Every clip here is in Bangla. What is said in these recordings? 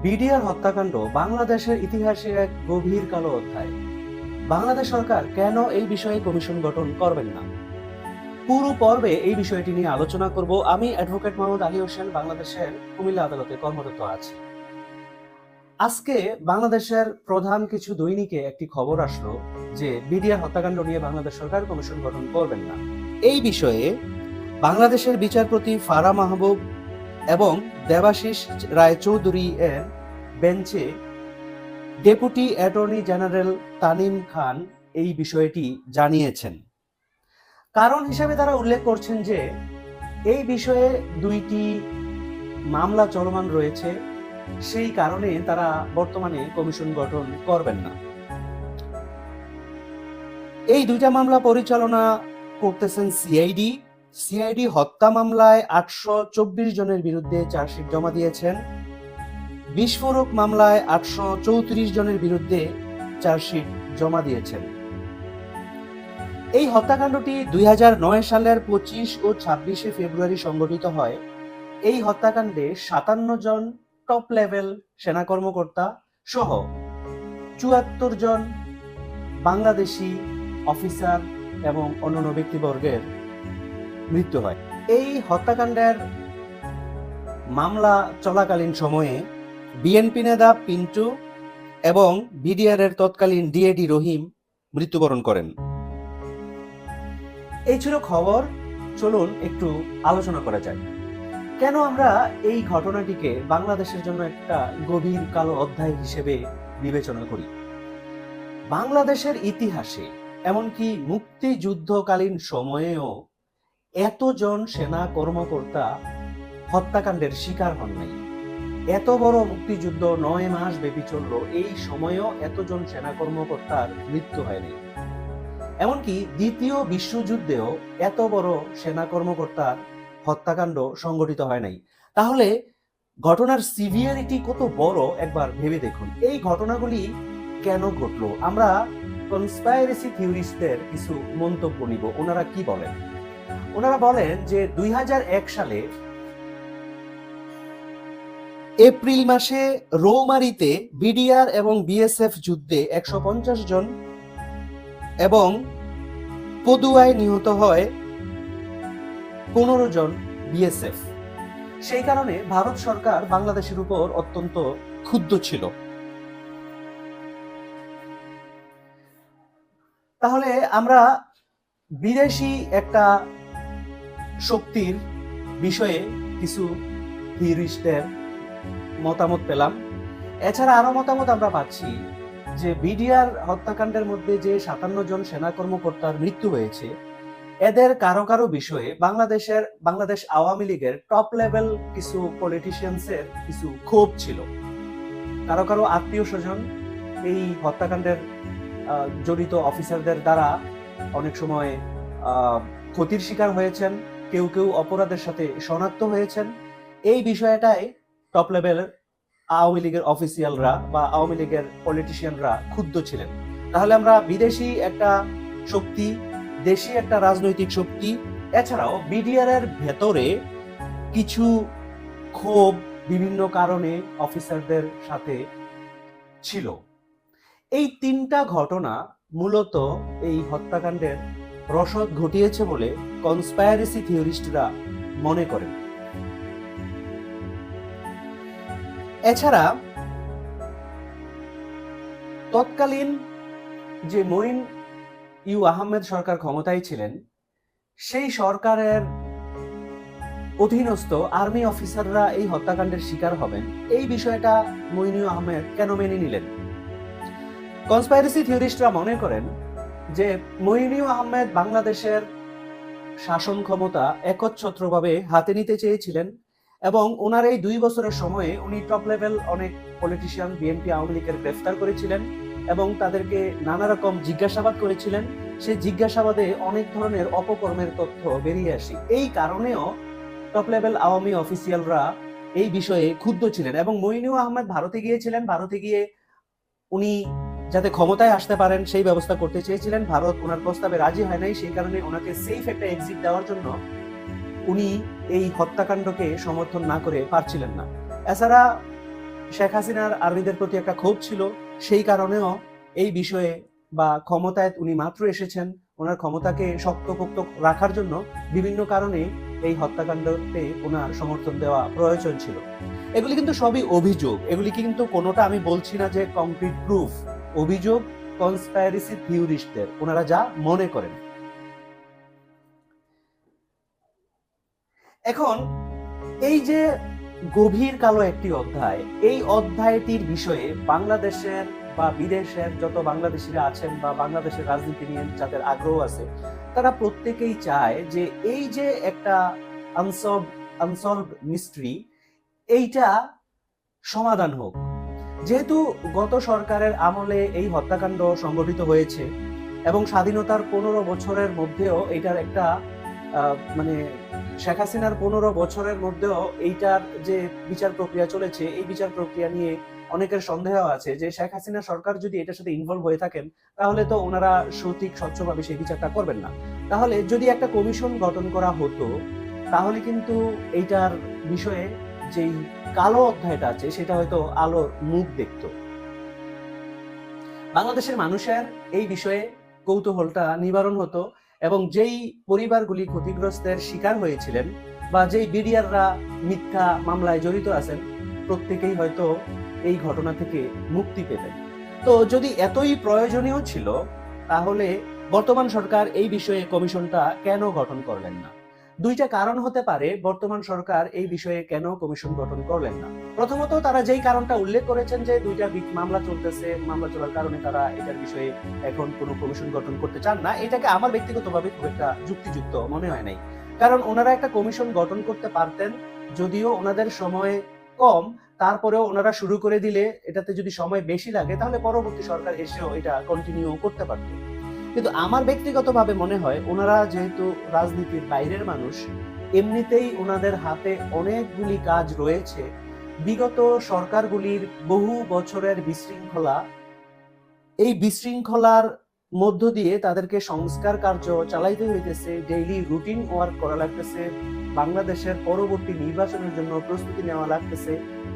বিডিআর হত্যাকাণ্ড বাংলাদেশের ইতিহাসে এক গভীর কালো অধ্যায়। বাংলাদেশ সরকার কেন এই বিষয়ে কমিশন গঠন করবেন না? পুরো পর্বে এই বিষয়টি নিয়ে আলোচনা করব। আমি অ্যাডভোকেট মোহাম্মদ আলী হোসেন, বাংলাদেশের কুমিল্লা আদালতে কর্মরত আছি। আজকে বাংলাদেশের প্রধান কিছু দৈনিকে একটি খবর আসলো যে বিডিআর হত্যাকাণ্ড নিয়ে বাংলাদেশ সরকার কমিশন গঠন করবেন না। এই বিষয়ে বাংলাদেশের বিচারপতি ফারা মাহবুব এবং দেবাশিস রায় চৌধুরী এর বেঞ্চে ডেপুটি অ্যাটর্নি জেনারেল তানিম খান এই বিষয়টি জানিয়েছেন। কারণ হিসেবে তারা উল্লেখ করছেন যে এই বিষয়ে দুইটি মামলা চলমান রয়েছে, সেই কারণে তারা বর্তমানে কমিশন গঠন করবেন না। এই দুইটা মামলা পরিচালনা করতেছেন সিআইডি হত্যা মামলায় 824 জনের বিরুদ্ধে চার্জশিট জমা দিয়েছেন। বিস্ফোরক মামলায় 834 জনের বিরুদ্ধে চার্জশিট জমা দিয়েছেন। এই হত্যাকাণ্ডটি 2009 সালের 25 ও 26 ফেব্রুয়ারি সংঘটিত হয়। এই হত্যাকাণ্ডে 57 জন টপ লেভেল সেনা কর্মকর্তা সহ 74 জন বাংলাদেশি অফিসার এবং অন্যান্য ব্যক্তিবর্গের মৃত্যু হয়। এই হত্যাকাণ্ডের মামলা চলাকালীন সময়ে বিএনপি নেতা পিন্টু এবং বিডিআর এর তৎকালীন ডিএডি রহিম মৃত্যুবরণ করেন। এই ছিল খবর। চলুন একটু আলোচনা করা যায়। কেন আমরা এই ঘটনাটিকে বাংলাদেশের জন্য একটা গভীর কালো অধ্যায় হিসেবে বিবেচনা করি? বাংলাদেশের ইতিহাসে এমনকি মুক্তিযুদ্ধকালীন সময়েও এতজন সেনা কর্মকর্তা হত্যাকাণ্ডের শিকার হন নাই। এত বড় মুক্তিযুদ্ধ 9 মাস ব্যাপী চলল, এই সময়েও এতজন সেনা কর্মকর্তার মৃত্যু হয়নি। এমনকি দ্বিতীয় বিশ্বযুদ্ধেও এত বড় সেনা কর্মকর্তার হত্যাকাণ্ড সংঘটিত হয় নাই। তাহলে ঘটনার সিভিয়ারিটি কত বড় একবার ভেবে দেখুন। এই ঘটনাগুলি কেন ঘটলো? আমরা কনস্পাইরেসি থিওরিস্টদের কিছু মন্তব্য নিব। ওনারা কি বলেন? ওনারা বলেন যে 2001 সালে এপ্রিল মাসে রৌমারীতে বিডিআর এবং বিএসএফ যুদ্ধে 150 জন এবং পদুয়ায় নিহত হয় 15 জন বিএসএফ। সেই কারণে ভারত সরকার বাংলাদেশের উপর অত্যন্ত ক্ষুব্ধ ছিল। তাহলে আমরা বিদেশি একটা শক্তির বিষয়ে কিছু থিওরিস্টদের মতামত পেলাম। এছাড়া আরো মতামত আমরা পাচ্ছি যে বিডিআর হত্যাকাণ্ডের মধ্যে যে 57 জন সেনা কর্মকর্তার মৃত্যু হয়েছে, এদের কারো কারো বিষয়ে বাংলাদেশ আওয়ামী লীগের টপ লেভেল কিছু পলিটিশিয়ানসের কিছু ক্ষোভ ছিল। কারো কারো আত্মীয় স্বজন এই হত্যাকাণ্ডের জড়িত অফিসারদের দ্বারা অনেক সময় ক্ষতির শিকার হয়েছেন, কেউ কেউ অপরাধের সাথে শনাক্ত হয়েছেন। এই বিষয়টাই টপ লেভেল আওয়ামী লীগের অফিসিয়ালরা বা আওয়ামী লীগের পলিটিশিয়ানরা ক্ষুব্ধ ছিলেন। তাহলে আমরা বিদেশি একটা শক্তি, দেশি একটা রাজনৈতিক শক্তি, এছাড়াও বিডিআর এর ভেতরে কিছু ক্ষোভ বিভিন্ন কারণে অফিসারদের সাথে ছিল। এই তিনটা ঘটনা মূলত এই হত্যাকাণ্ডের রসদ ঘটিয়েছে বলে কনস্পাইরেসি থিওরিস্টরা মনে করেন। এছাড়া তৎকালীন যে মঈন ইউ আহমেদ সরকার ক্ষমতায় ছিলেন, সেই সরকারের অধীনস্থ আর্মি অফিসাররা এই হত্যাকাণ্ডের শিকার হবেন, এই বিষয়টা মঈন ইউ আহমেদ কেন মেনে নিলেন? কনস্পাইরেসি থিওরিস্টরা মনে করেন যে মঈন ইউ আহমেদ বাংলাদেশের শাসন ক্ষমতা একচ্ছত্রভাবে হাতে নিতে চেয়েছিলেন এবং ওনার এই 2 বছরের সময়ে উনি টপ লেভেল অনেক পলিটিশিয়ান বিএনপি আওয়ামী লীগের গ্রেফতার করেছিলেন এবং তাদেরকে নানা রকম জিজ্ঞাসাবাদ করেছিলেন। সেই জিজ্ঞাসাবাদে অনেক ধরনের অপকর্মের তথ্য বেরিয়ে আসে। এই কারণেও টপ লেভেল আওয়ামী অফিসিয়ালরা এই বিষয়ে ক্ষুব্ধ ছিলেন এবং মঈন ইউ আহমেদ ভারতে গিয়েছিলেন। ভারতে গিয়ে উনি যাতে ক্ষমতায় আসতে পারেন সেই ব্যবস্থা করতে চেয়েছিলেন। ভারত ওনার প্রস্তাবে রাজি হয় নাই। সেই কারণে ওনাকে সেফ একটা এক্সিট দেওয়ার জন্য উনি এই হত্যাকাণ্ডকে সমর্থন না করে পারছিলেন না। এছাড়া শেখ হাসিনার আর্মিদের প্রতি একটা ক্ষোভ ছিল, সেই কারণেও এই বিষয়ে বা ক্ষমতায় উনি মাত্র এসেছেন, ওনার ক্ষমতাকে শক্তপোক্ত রাখার জন্য বিভিন্ন কারণে এই হত্যাকাণ্ডতে ওনার সমর্থন দেওয়া প্রয়োজন ছিল। এগুলি কিন্তু সবই অভিযোগ, এগুলি কিন্তু কোনোটা আমি বলছি না যে কংক্রিট প্রুফ। অভিযোগ কনস্পাইরেসি থিওরিস্টদের, ওনারা যা মনে করেন। এখন এই যে গভীর কালো একটি অধ্যায়, এই অধ্যায়টির বিষয়ে বাংলাদেশের বা বিদেশের যত বাংলাদেশিরা আছেন বা বাংলাদেশের রাজনীতি নিয়ে যাদের আগ্রহ আছে, তারা প্রত্যেকেই চায় যে এই যে একটা আনসলভ মিস্ট্রি, এইটা সমাধান হোক। যেহেতু গত সরকারের আমলে এই হত্যাকাণ্ড সংগঠিত হয়েছে এবং স্বাধীনতার 15 বছরের মধ্যেও এইটার একটা মানে শেখ হাসিনার 15 বছরের মধ্যেও এইটার যে বিচার প্রক্রিয়া চলেছে, এই বিচার প্রক্রিয়া নিয়ে অনেকের সন্দেহ আছে যে শেখ হাসিনা সরকার যদি এটার সাথে ইনভলভ হয়ে থাকেন, তাহলে তো ওনারা সঠিক স্বচ্ছভাবে সেই বিচারটা করবেন না। তাহলে যদি একটা কমিশন গঠন করা হতো, তাহলে কিন্তু এইটার বিষয়ে যেই কালো অধ্যায়টা আছে সেটা হয়তো আলোর মুখ দেখত। বাংলাদেশের মানুষের এই বিষয়ে কৌতূহলটা নিবারণ হতো এবং যেই পরিবারগুলি ক্ষতিগ্রস্তের শিকার হয়েছিলেন বা যেই বিডিআররা মিথ্যা মামলায় জড়িত আছেন, প্রত্যেকেই হয়তো এই ঘটনা থেকে মুক্তি পেতেন। তো যদি এতই প্রয়োজনীয় ছিল, তাহলে বর্তমান সরকার এই বিষয়ে কমিশনটা কেন গঠন করলেন না? দুইটা কারণ হতে পারে বর্তমান সরকার এই বিষয়ে কেন কমিশন গঠন করলেন না। প্রথমত, তারা যেই কারণটা উল্লেখ করেছেন যে দুইটা মামলা চলতেছে, মামলা চলার কারণে তারা এটার বিষয়ে এখন কোনো কমিশন গঠন করতে চান না, এটাকে আমার ব্যক্তিগতভাবে খুব একটা যুক্তিযুক্ত মনে হয় নাই। কারণ ওনারা একটা কমিশন গঠন করতে পারতেন, যদিও ওনাদের সময় কম, তারপরেও ওনারা শুরু করে দিলে এটাতে যদি সময় বেশি লাগে তাহলে পরবর্তী সরকার এসেও এটা কন্টিনিউ করতে পারত। কিন্তু আমার ব্যক্তিগতভাবে মনে হয় ওনারা যেহেতু রাজনীতির বাইরের মানুষ, এমনিতেই ওনাদের হাতে অনেকগুলি কাজ রয়েছে। বিগত সরকারগুলির বহু বছরের বিশৃঙ্খলা, এই বিশৃঙ্খলার মধ্য দিয়ে তাদেরকে সংস্কার কার্য চালাইতে হইতেছে, ডেইলি রুটিন ওয়ার্ক করা লাগতেছে, বাংলাদেশের পরবর্তী নির্বাচনের জন্য প্রস্তুতি নেওয়া লাগতেছে।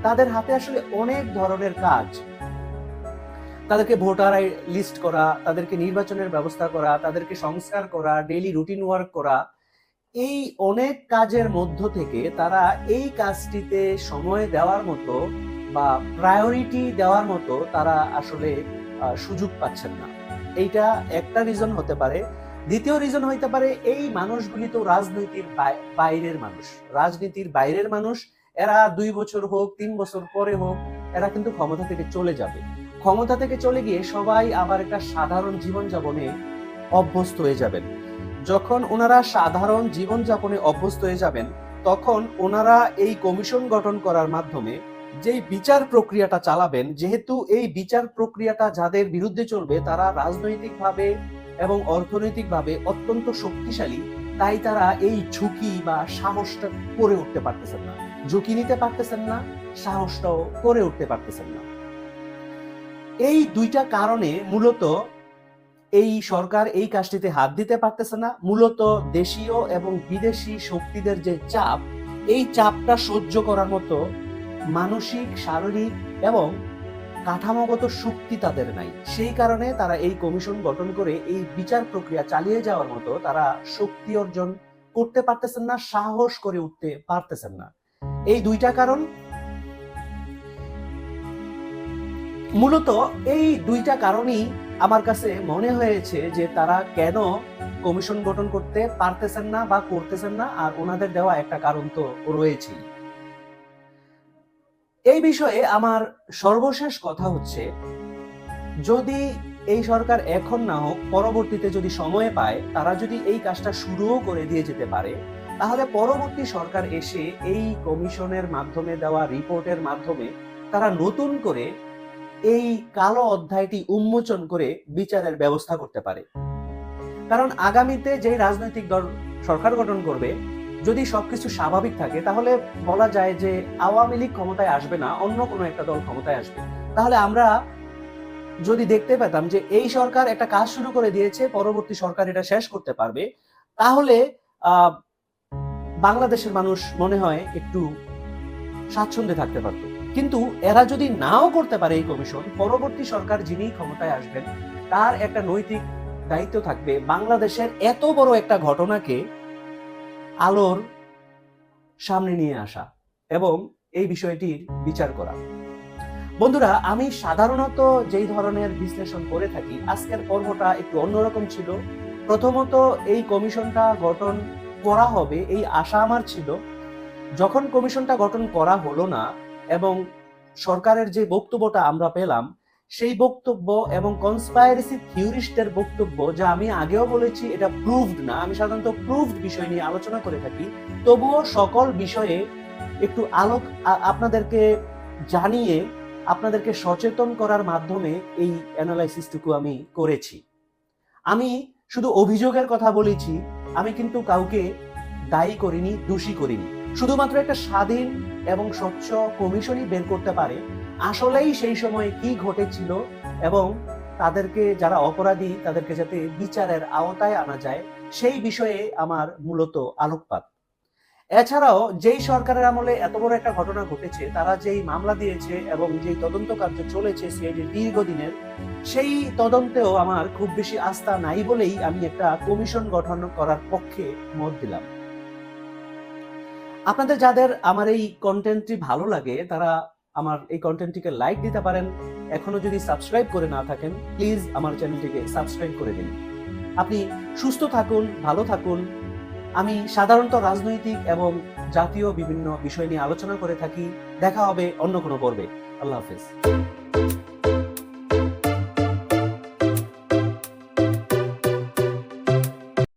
তাদের হাতে আসলে অনেক ধরনের কাজ, তাদেরকে ভোটার লিস্ট করা, তাদেরকে নির্বাচনের ব্যবস্থা করা, তাদেরকে সংস্কার করা, ডেইলি রুটিন ওয়ার্ক করা, এই অনেক কাজের মধ্য থেকে তারা এই কাজটিতে সময় দেওয়ার মতো বা প্রায়োরিটি দেওয়ার মতো তারা আসলে সুযোগ পাচ্ছেন না। এইটা একটা রিজন হতে পারে। দ্বিতীয় রিজন হইতে পারে এই মানুষগুলি তো রাজনীতির বাইরের মানুষ, রাজনীতির বাইরের মানুষ। এরা 2 বছর হোক 3 বছর পরে হোক, এরা কিন্তু ক্ষমতা থেকে চলে যাবে। ক্ষমতা থেকে চলে গিয়ে সবাই আবার একটা সাধারণ জীবনযাপনে অভ্যস্ত হয়ে যাবেন। যখন ওনারা সাধারণ জীবনযাপনে অভ্যস্ত হয়ে যাবেন, তখন ওনারা এই কমিশন গঠন করার মাধ্যমে যেই বিচার প্রক্রিয়াটা চালাবেন, যেহেতু এই বিচার প্রক্রিয়াটা যাদের বিরুদ্ধে চলবে তারা রাজনৈতিকভাবে এবং অর্থনৈতিকভাবে অত্যন্ত শক্তিশালী, তাই তারা এই ঝুঁকি বা সাহসটা করে উঠতে পারতেছেন না, ঝুঁকি নিতে পারতেছেন না, সাহসটাও করে উঠতে পারতেছেন না। এই দুইটা কারণে মূলত এই সরকার এই কাজটিতে হাত দিতে পারতেছে না। মূলত দেশীয় এবং বিদেশি শক্তিদের যে চাপ, এই চাপটা সহ্য করার মতো মানসিক, শারীরিক এবং কাঠামোগত শক্তি তাদের নাই। সেই কারণে তারা এই কমিশন গঠন করে এই বিচার প্রক্রিয়া চালিয়ে যাওয়ার মতো তারা শক্তি অর্জন করতে পারতেছেন না, সাহস করে উঠতে পারতেছেন না। এই দুইটা কারণ, মূলত এই দুইটা কারণই আমার কাছে মনে হয়েছে যে তারা কেন কমিশন গঠন করতে পারতেছেন না বা করতেছেন না, আর ওনাদের দেওয়া একটা কারণ তো রয়েছে। এই বিষয়ে আমার সর্বশেষ কথা হচ্ছে, যদি এই সরকার এখন না হোক, পরবর্তীতে যদি সময় পায়, তারা যদি এই কাজটা শুরুও করে দিয়ে যেতে পারে, তাহলে পরবর্তী সরকার এসে এই কমিশনের মাধ্যমে দেওয়া রিপোর্টের মাধ্যমে তারা নতুন করে এই কালো অধ্যায়টি উন্মোচন করে বিচারের ব্যবস্থা করতে পারে। কারণ আগামীতে যে রাজনৈতিক দল সরকার গঠন করবে, যদি সবকিছু স্বাভাবিক থাকে, তাহলে বলা যায় যে আওয়ামী লীগ ক্ষমতায় আসবে না, অন্য কোনো একটা দল ক্ষমতায় আসবে। তাহলে আমরা যদি দেখতে পেতাম যে এই সরকার একটা কাজ শুরু করে দিয়েছে, পরবর্তী সরকার এটা শেষ করতে পারবে, তাহলে বাংলাদেশের মানুষ মনে হয় একটু স্বাচ্ছন্দ্যে থাকতে পারত। কিন্তু এরা যদি নাও করতে পারে এই কমিশন, পরবর্তী সরকার যিনি ক্ষমতায় আসবেন তার একটা নৈতিক দায়িত্ব থাকবে বাংলাদেশের এত বড় একটা ঘটনাকে আলোর সামনে নিয়ে আসা এবং এই বিষয়টির বিচার করা। বন্ধুরা, আমি সাধারণত যেই ধরনের বিশ্লেষণ করে থাকি, আজকের পর্বটা একটু অন্যরকম ছিল। প্রথমত, এই কমিশনটা গঠন করা হবে এই আশা আমার ছিল। যখন কমিশনটা গঠন করা হলো না এবং সরকারের যে বক্তব্যটা আমরা পেলাম, সেই বক্তব্য এবং কনস্পাইরেসি থিওরিস্টদের বক্তব্য, যা আমি আগেও বলেছি এটা প্রুভড না, আমি সাধারণত প্রুভড বিষয় নিয়ে আলোচনা করে থাকি, তবুও সকল বিষয়ে একটু আলোক আপনাদেরকে জানিয়ে আপনাদেরকে সচেতন করার মাধ্যমে এই অ্যানালাইসিসটুকু আমি করেছি। আমি শুধু অভিযোগের কথা বলেছি, আমি কিন্তু কাউকে দায়ী করিনি, দোষী করিনি। শুধুমাত্র একটা স্বাধীন এবং স্বচ্ছ কমিশনই বের করতে পারে আসলেই সেই সময় কি ঘটেছিল এবং তাদেরকে যারা অপরাধী তাদেরকে যাতে বিচারের আওতায় আনা যায়, সেই বিষয়ে আমার মূলত আলোকপাত। এছাড়াও যেই সরকারের আমলে এত বড় একটা ঘটনা ঘটেছে, তারা যেই মামলা দিয়েছে এবং যেই তদন্ত কার্য চলেছে সিআইডির দীর্ঘদিনের, সেই তদন্তেও আমার খুব বেশি আস্থা নাই বলেই আমি একটা কমিশন গঠন করার পক্ষে মত দিলাম। আপনাদের যাদের আমার এই কন্টেন্টটি ভালো লাগে তারা আমার এই কন্টেন্টটিকে লাইক দিতে পারেন। এখনো যদি সাবস্ক্রাইব করে না থাকেন, প্লিজ আমার চ্যানেলটিকে সাবস্ক্রাইব করে দিন। আপনি সুস্থ থাকুন, ভালো থাকুন। আমি সাধারণত রাজনৈতিক এবং জাতীয় বিভিন্ন বিষয় নিয়ে আলোচনা করে থাকি। দেখা হবে অন্য কোনো পর্বে। আল্লাহ হাফেজ।